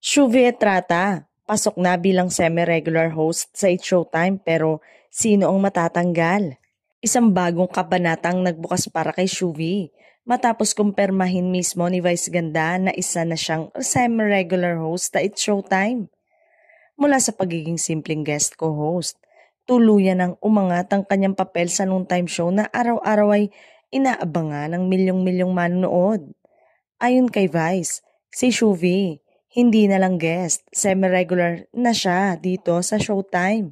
Shuvi Etrata, pasok na bilang semi-regular host sa It's Showtime pero sino ang matatanggal? Isang bagong kabanatang nagbukas para kay Shuvi matapos kumpirmahin mismo ni Vice Ganda na isa na siyang semi-regular host sa It's Showtime. Mula sa pagiging simpleng guest co-host, tuluyan ang umangat ang kanyang papel sa noontime show na araw-araw ay inaabangan ng milyong-milyong manonood. Ayon kay Vice, si Shuvi, hindi na lang guest, semi-regular na siya dito sa Showtime.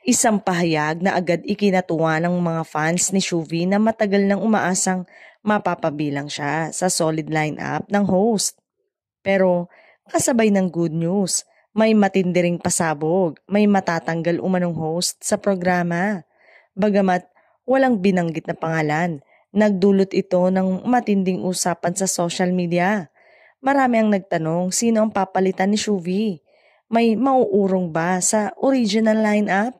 Isang pahayag na agad ikinatuwa ng mga fans ni Shuvi na matagal nang umaasang mapapabilang siya sa solid lineup ng host. Pero kasabay ng good news, may matindiring pasabog, may matatanggal umanong host sa programa. Bagamat walang binanggit na pangalan, nagdulot ito ng matinding usapan sa social media. Marami ang nagtanong sino ang papalitan ni Shuvi. May mauurong ba sa original lineup?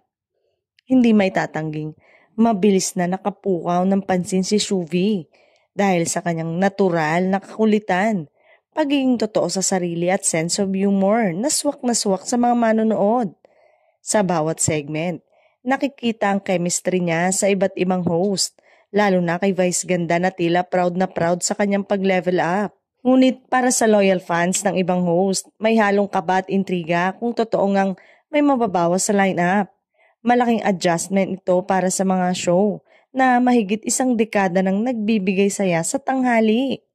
Hindi may tatangging mabilis na nakapukaw ng pansin si Shuvi dahil sa kanyang natural na kakulitan, pagiging totoo sa sarili at sense of humor na swak sa mga manonood. Sa bawat segment, nakikita ang chemistry niya sa iba't ibang host, lalo na kay Vice Ganda na tila proud na proud sa kanyang pag-level up. Ngunit para sa loyal fans ng ibang host, may halong kaba at intriga kung totoo ngang may mababawas sa lineup. Malaking adjustment ito para sa mga show na mahigit isang dekada nang nagbibigay saya sa tanghali.